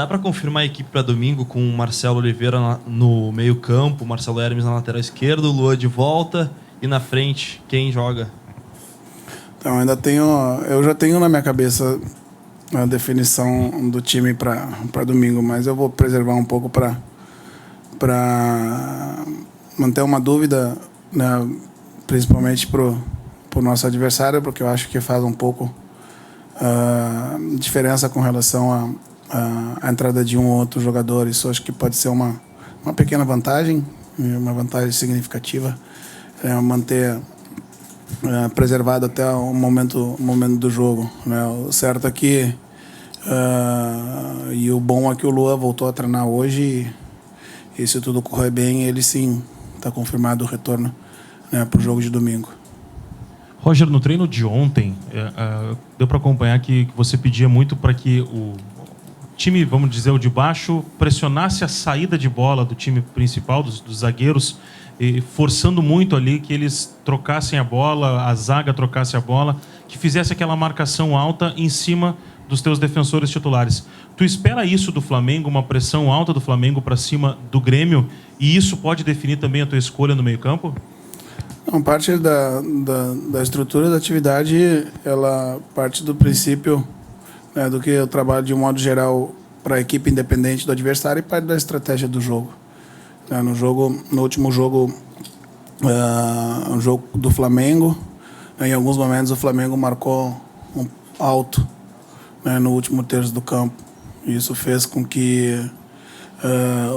Dá para confirmar a equipe para domingo com o Marcelo Oliveira no meio-campo, Marcelo Hermes na lateral esquerda, o Luan de volta e na frente, quem joga? Então, eu já tenho na minha cabeça a definição do time para domingo, mas eu vou preservar um pouco para manter uma dúvida, né, principalmente para o nosso adversário, porque eu acho que faz um pouco diferença com relação à entrada de um ou outro jogador. Isso acho que pode ser uma pequena vantagem, uma vantagem significativa, manter preservado até o momento do jogo, né? O certo é que e o bom é que o Luan voltou a treinar hoje e se tudo correr bem, ele sim está confirmado o retorno, né, para o jogo de domingo. Roger, no treino de ontem, deu para acompanhar que você pedia muito para que o time, vamos dizer, o de baixo, pressionasse a saída de bola do time principal, dos zagueiros, e forçando muito ali que eles trocassem a bola, a zaga trocasse a bola, que fizesse aquela marcação alta em cima dos teus defensores titulares. Tu espera isso do Flamengo, uma pressão alta do Flamengo para cima do Grêmio, e isso pode definir também a tua escolha no meio-campo? Não, parte da estrutura da atividade, ela parte do princípio, né, do que eu trabalho de um modo geral para a equipe independente do adversário e parte da estratégia do jogo. No último jogo, um jogo do Flamengo, em alguns momentos o Flamengo marcou um alto, né, no último terço do campo. Isso fez com que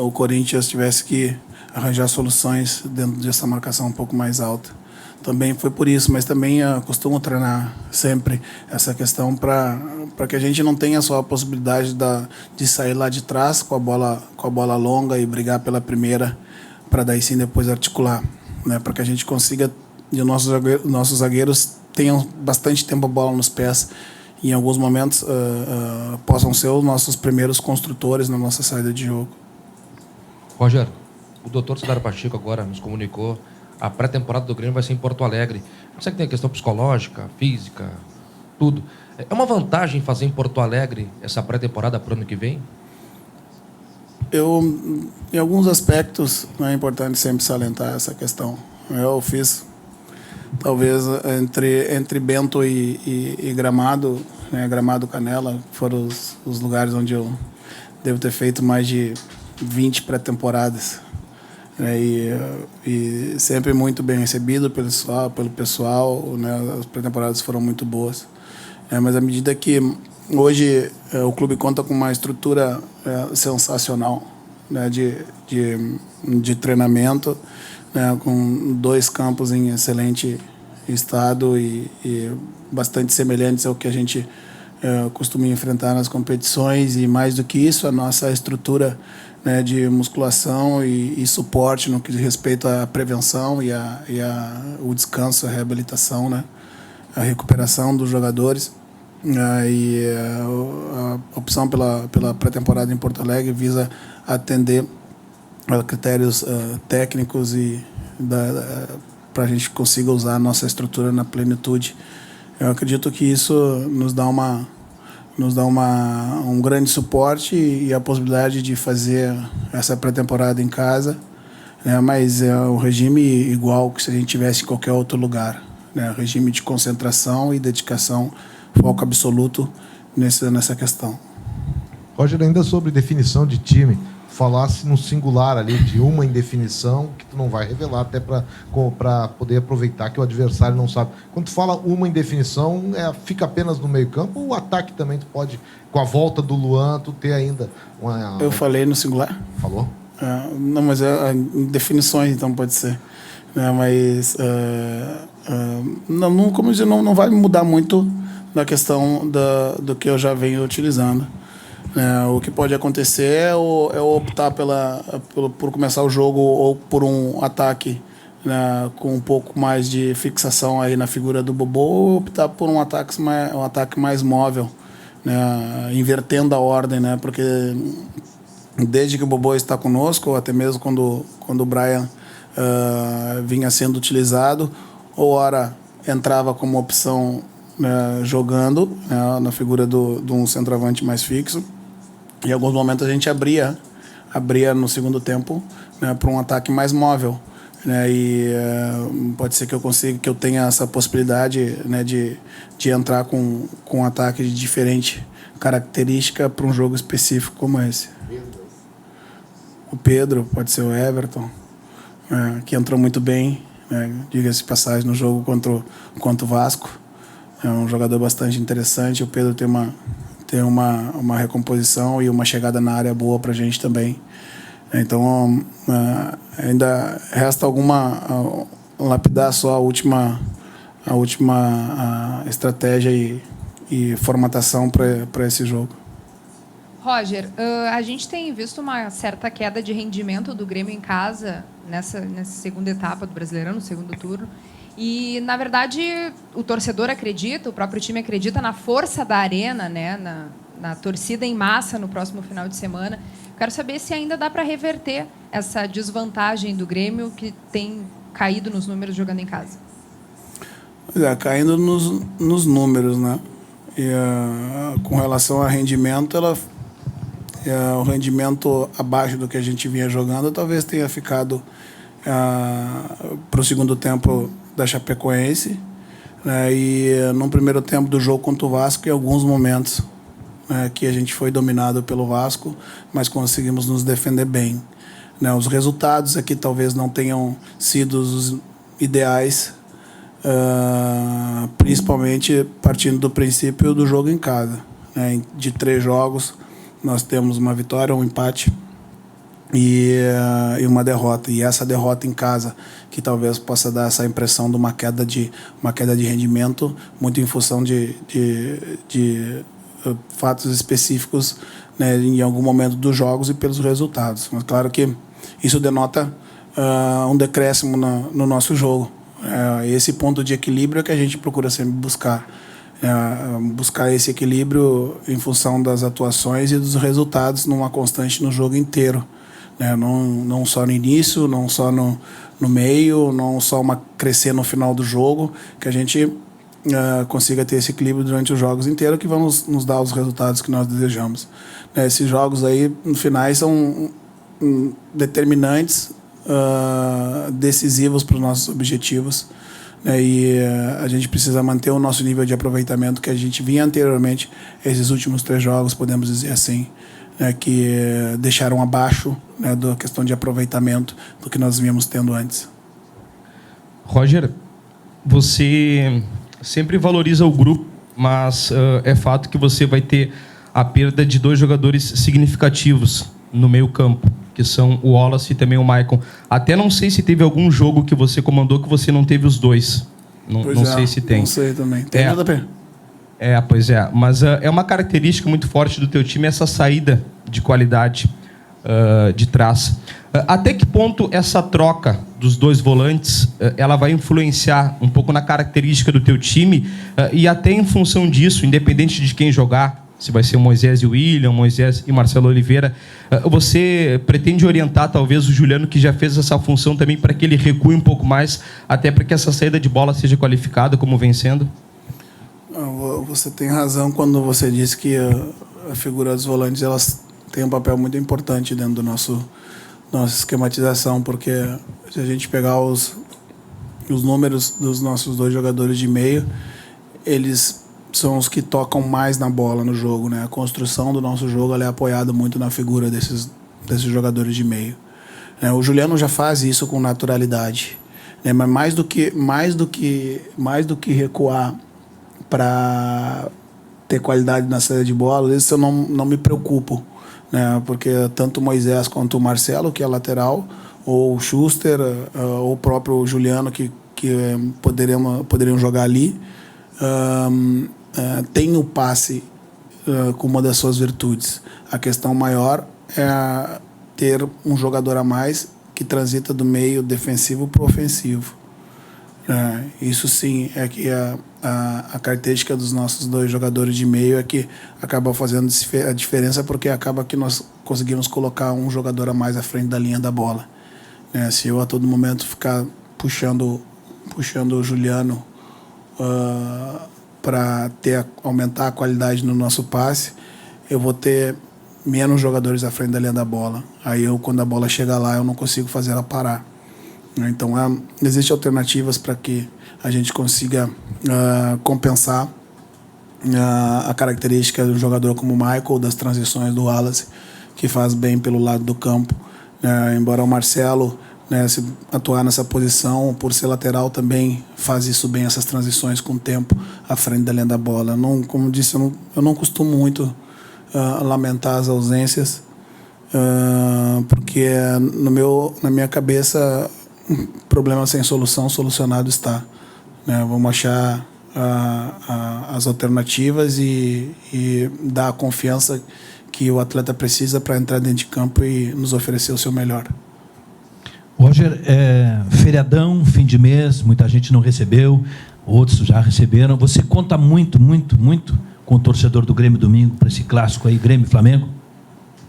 o Corinthians tivesse que arranjar soluções dentro dessa marcação um pouco mais alta. Também foi por isso, mas também costumo treinar sempre essa questão para que a gente não tenha só a possibilidade de sair lá de trás com a bola longa e brigar pela primeira, para daí sim depois articular, né? Para que a gente consiga e os nossos zagueiros tenham bastante tempo a bola nos pés e em alguns momentos possam ser os nossos primeiros construtores na nossa saída de jogo. Roger, o doutor Cedar Pacheco agora nos comunicou a pré-temporada do Grêmio vai ser em Porto Alegre. Você que tem a questão psicológica, física, tudo. É uma vantagem fazer em Porto Alegre essa pré-temporada para o ano que vem? Em alguns aspectos, é importante sempre salientar essa questão. Eu fiz, talvez, entre Bento e Gramado, né, Gramado Canela, foram os lugares onde eu devo ter feito mais de 20 pré-temporadas. E sempre muito bem recebido pelo pessoal, né? As pré-temporadas foram muito boas. Mas à medida que hoje o clube conta com uma estrutura sensacional, né, de treinamento, né, com 2 campos em excelente estado e bastante semelhantes ao que a gente costuma enfrentar nas competições, e mais do que isso, a nossa estrutura, né, de musculação e suporte no que diz respeito à prevenção o descanso, a reabilitação, né, a recuperação dos jogadores. E a opção pela pré-temporada em Porto Alegre visa atender a critérios técnicos e para a gente consiga usar a nossa estrutura na plenitude. Eu acredito que isso nos dá um grande suporte e a possibilidade de fazer essa pré-temporada em casa, né, mas é um regime igual que se a gente tivesse em qualquer outro lugar, né, regime de concentração e dedicação, foco absoluto nessa questão. Roger, ainda sobre definição de time, falasse no singular ali de uma indefinição que tu não vai revelar, até para poder aproveitar que o adversário não sabe. Quando tu fala uma indefinição, fica apenas no meio campo, ou o ataque também tu pode, com a volta do Luan, tu ter ainda uma... Eu falei no singular? Falou? Não, mas definições então pode ser. Mas como eu disse, não vai mudar muito na questão do que eu já venho utilizando. O que pode acontecer é optar por começar o jogo ou por um ataque, né, com um pouco mais de fixação aí na figura do Bobô, ou optar por um ataque mais móvel, né, invertendo a ordem, né, porque desde que o Bobô está conosco, ou até mesmo quando o Brian vinha sendo utilizado, ou ora entrava como opção, né, jogando, né, na figura de um centroavante mais fixo, Em alguns momentos a gente abria no segundo tempo, né, para um ataque mais móvel, né, e pode ser que eu tenha essa possibilidade, né, de entrar com um ataque de diferente característica para um jogo específico como esse. O Pedro, pode ser o Everton, que entrou muito bem, né, diga-se de passagem, no jogo contra o Vasco. É um jogador bastante interessante. O Pedro tem uma recomposição e uma chegada na área boa para a gente também. Então, ainda resta lapidar só a última estratégia e formatação para esse jogo. Roger, a gente tem visto uma certa queda de rendimento do Grêmio em casa nessa segunda etapa do Brasileirão, no segundo turno. E, na verdade, o torcedor acredita, o próprio time acredita na força da arena, né, na torcida em massa no próximo final de semana. Quero saber se ainda dá para reverter essa desvantagem do Grêmio que tem caído nos números jogando em casa. Caindo nos números, né? E, com relação ao rendimento, o rendimento abaixo do que a gente vinha jogando talvez tenha ficado para o segundo tempo da Chapecoense, né? E no primeiro tempo do jogo contra o Vasco, em alguns momentos, que a gente foi dominado pelo Vasco, mas conseguimos nos defender bem, né? Os resultados aqui talvez não tenham sido os ideais, principalmente partindo do princípio do jogo em casa, né? De 3 jogos, nós temos uma vitória, um empate e uma derrota. E essa derrota em casa, que talvez possa dar essa impressão de uma queda de rendimento, muito em função de fatos específicos, né, em algum momento dos jogos e pelos resultados. Mas claro que isso denota um decréscimo no nosso jogo. Esse ponto de equilíbrio é que a gente procura sempre buscar. Buscar esse equilíbrio em função das atuações e dos resultados numa constante no jogo inteiro, né? Não só no início, não só no meio, não só crescer no final do jogo, que a gente consiga ter esse equilíbrio durante os jogos inteiros, que vão nos dar os resultados que nós desejamos. Esses jogos aí, no finais, são determinantes, decisivos para os nossos objetivos, né? E a gente precisa manter o nosso nível de aproveitamento que a gente vinha anteriormente. Esses últimos 3 jogos, podemos dizer assim, que deixaram abaixo, né, da questão de aproveitamento do que nós vínhamos tendo antes. Roger, você sempre valoriza o grupo, mas é fato que você vai ter a perda de 2 jogadores significativos no meio-campo, que são o Wallace e também o Maicon. Até não sei se teve algum jogo que você comandou que você não teve os 2. Não sei se tem. Não sei também. Tem nada a ver. Pois é. Mas é uma característica muito forte do teu time essa saída de qualidade de trás. Até que ponto essa troca dos 2 volantes ela vai influenciar um pouco na característica do teu time e até em função disso, independente de quem jogar, se vai ser o Moisés e o William, Moisés e Marcelo Oliveira, você pretende orientar talvez o Juliano, que já fez essa função também, para que ele recue um pouco mais, até para que essa saída de bola seja qualificada como vem sendo? Você tem razão quando você diz que a figura dos volantes elas tem um papel muito importante dentro do nossa esquematização, porque se a gente pegar os números dos nossos 2 jogadores de meio, eles são os que tocam mais na bola no jogo, né? A construção do nosso jogo ela é apoiada muito na figura desses jogadores de meio. O Juliano já faz isso com naturalidade, né? Mas mais do que recuar para ter qualidade na saída de bola, isso eu não me preocupo, né? Porque tanto o Moisés quanto o Marcelo, que é lateral, ou o Schuster, ou o próprio Juliano, que poderiam jogar ali, tem o passe como uma das suas virtudes. A questão maior é ter um jogador a mais que transita do meio defensivo para o ofensivo. Isso sim é que a característica dos nossos 2 jogadores de meio é que acaba fazendo a diferença, porque acaba que nós conseguimos colocar um jogador a mais à frente da linha da bola. Se eu a todo momento ficar puxando o Juliano para aumentar a qualidade no nosso passe, eu vou ter menos jogadores à frente da linha da bola. Aí quando a bola chega lá, eu não consigo fazer ela parar. Então, existem alternativas para que a gente consiga compensar a característica de um jogador como o Michael, das transições do Wallace, que faz bem pelo lado do campo. Embora o Marcelo, se atuar nessa posição, por ser lateral, também faz isso bem, essas transições com o tempo à frente da linha da bola. Não, como disse, eu não costumo muito lamentar as ausências, porque na minha cabeça, problema sem solução, solucionado está. Vamos achar as alternativas e dar a confiança que o atleta precisa para entrar dentro de campo e nos oferecer o seu melhor. Roger, feriadão, fim de mês, muita gente não recebeu, outros já receberam. Você conta muito com o torcedor do Grêmio domingo para esse clássico aí, Grêmio e Flamengo?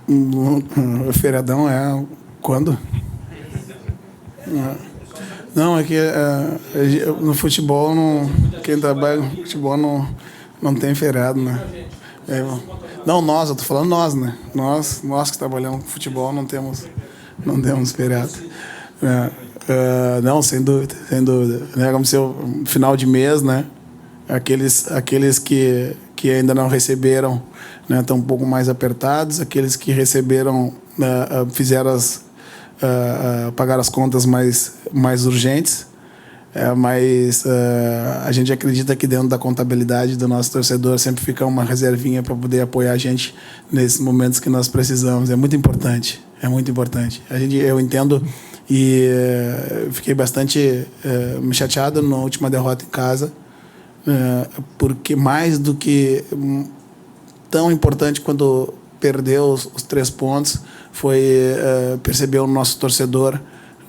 O feriadão é quando? Não, é que no futebol, quem trabalha no futebol não tem feriado, né? Não, eu tô falando nós, né? Nós que trabalhamos com futebol não temos feriado. Não, sem dúvida. Como se final de mês, né? Aqueles que ainda não receberam, né, estão um pouco mais apertados. Aqueles que receberam fizeram pagar as contas mais urgentes. Mas a gente acredita que dentro da contabilidade do nosso torcedor sempre fica uma reservinha para poder apoiar a gente nesses momentos que nós precisamos. É muito importante. Eu entendo e fiquei bastante me chateado na última derrota em casa, porque mais do que tão importante quando perdeu os 3 pontos foi perceber o nosso torcedor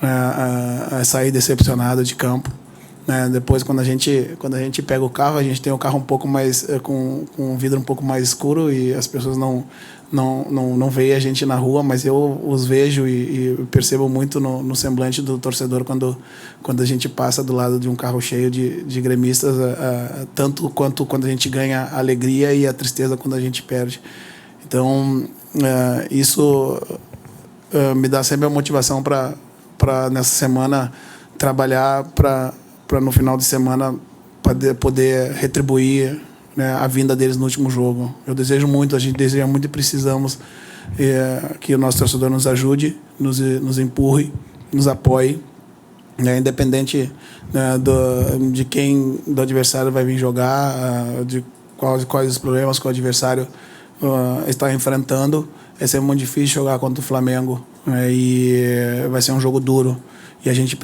a sair decepcionado de campo. Depois, quando a gente pega o carro, a gente tem o carro um pouco mais com um vidro um pouco mais escuro e as pessoas não veem a gente na rua, mas eu os vejo e percebo muito no semblante do torcedor quando a gente passa do lado de um carro cheio de gremistas, tanto quanto quando a gente ganha a alegria e a tristeza quando a gente perde. Então, isso me dá sempre a motivação para nessa semana trabalhar para no final de semana poder retribuir, né, a vinda deles no último jogo. Eu desejo muito, a gente deseja muito e precisamos que o nosso torcedor nos ajude, nos empurre, nos apoie, né, independente, né, do adversário vai vir jogar, de quais os problemas que o adversário está enfrentando. É sempre muito difícil jogar contra o Flamengo, né, e vai ser um jogo duro. E a gente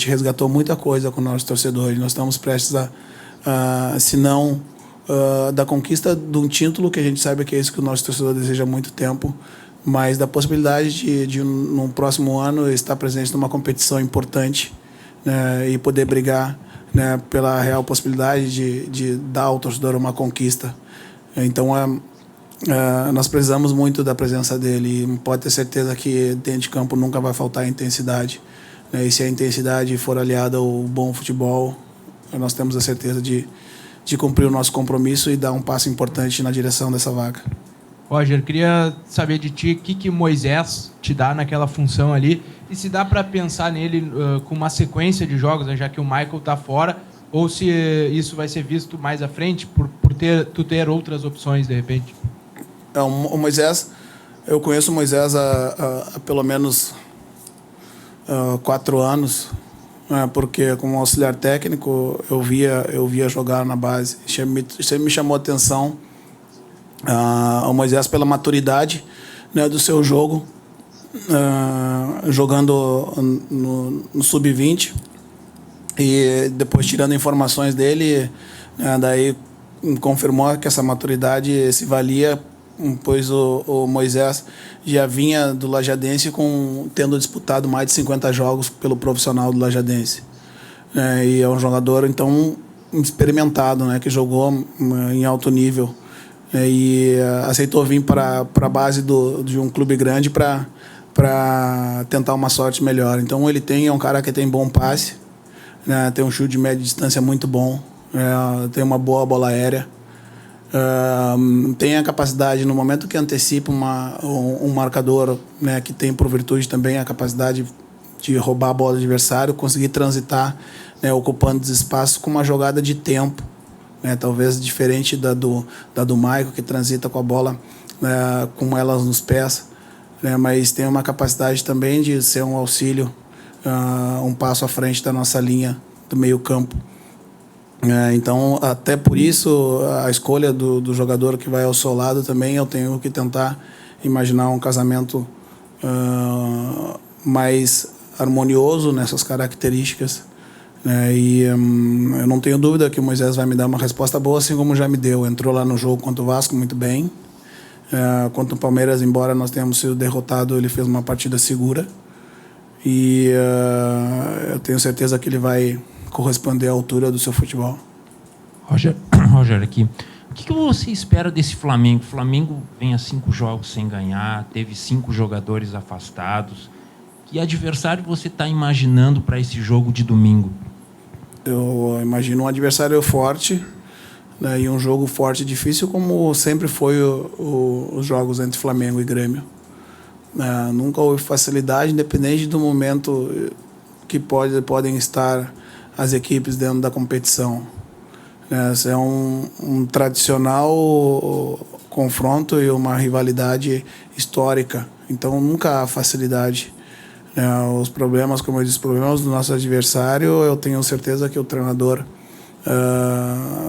resgatou muita coisa com nossos torcedores. Nós estamos prestes se não da conquista de um título, que a gente sabe que é isso que o nosso torcedor deseja há muito tempo, mas da possibilidade de no próximo ano estar presente numa competição importante, né, e poder brigar, né, pela real possibilidade de dar ao torcedor uma conquista. Então, nós precisamos muito da presença dele e pode ter certeza que dentro de campo nunca vai faltar intensidade. E se a intensidade for aliada ao bom futebol, nós temos a certeza de cumprir o nosso compromisso e dar um passo importante na direção dessa vaga. Roger, queria saber de ti o que Moisés te dá naquela função ali e se dá para pensar nele com uma sequência de jogos, né, já que o Michael está fora, ou se isso vai ser visto mais à frente por tu ter outras opções de repente. O Moisés, eu conheço o Moisés há pelo menos 4 anos, porque como auxiliar técnico eu via jogar na base. Sempre me chamou a atenção o Moisés pela maturidade, né, do seu jogo, jogando no sub-20 e depois tirando informações dele, daí confirmou que essa maturidade se valia, pois o Moisés já vinha do Lajadense tendo disputado mais de 50 jogos pelo profissional do Lajadense. E é um jogador, então, experimentado, né, que jogou em alto nível, e aceitou vir para a base de um clube grande para tentar uma sorte melhor. Então, é um cara que tem bom passe, né, tem um chute de média distância muito bom, tem uma boa bola aérea. Tem a capacidade, no momento que antecipa um marcador, né, que tem por virtude também a capacidade de roubar a bola do adversário, conseguir transitar, né, ocupando os espaços com uma jogada de tempo, né, talvez diferente da do Michael, que transita com a bola, né, com elas nos pés, né, mas tem uma capacidade também de ser um auxílio, um passo à frente da nossa linha do meio campo. Então, até por isso, a escolha do jogador que vai ao seu lado também, eu tenho que tentar imaginar um casamento mais harmonioso nessas características, né? E eu não tenho dúvida que o Moisés vai me dar uma resposta boa, assim como já me deu. Entrou lá no jogo contra o Vasco muito bem. Contra o Palmeiras, embora nós tenhamos sido derrotados, ele fez uma partida segura. E eu tenho certeza que ele vai corresponder à altura do seu futebol. Roger, aqui. O que você espera desse Flamengo? O Flamengo vem a 5 jogos sem ganhar, teve 5 jogadores afastados. Que adversário você está imaginando para esse jogo de domingo? Eu imagino um adversário forte, né, e um jogo forte e difícil, como sempre foi os jogos entre Flamengo e Grêmio. Nunca houve facilidade, independente do momento que podem estar as equipes dentro da competição. Esse é um tradicional confronto e uma rivalidade histórica. Então nunca há facilidade. Os problemas, como eu disse, os problemas do nosso adversário, eu tenho certeza que o treinador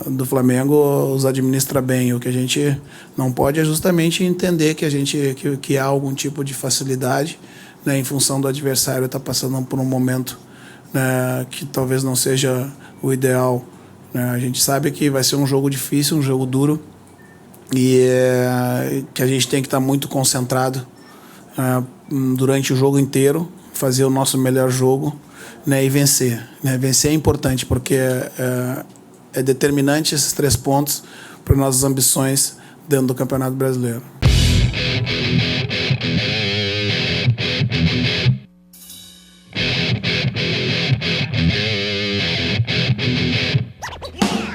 do Flamengo os administra bem. O que a gente não pode é justamente entender que há algum tipo de facilidade, né, em função do adversário estar passando por um momento, né, que talvez não seja o ideal. A gente sabe que vai ser um jogo difícil, um jogo duro, e que a gente tem que estar muito concentrado durante o jogo inteiro, fazer o nosso melhor jogo, né, e vencer. Vencer é importante, porque é determinante esses 3 pontos para nossas ambições dentro do Campeonato Brasileiro.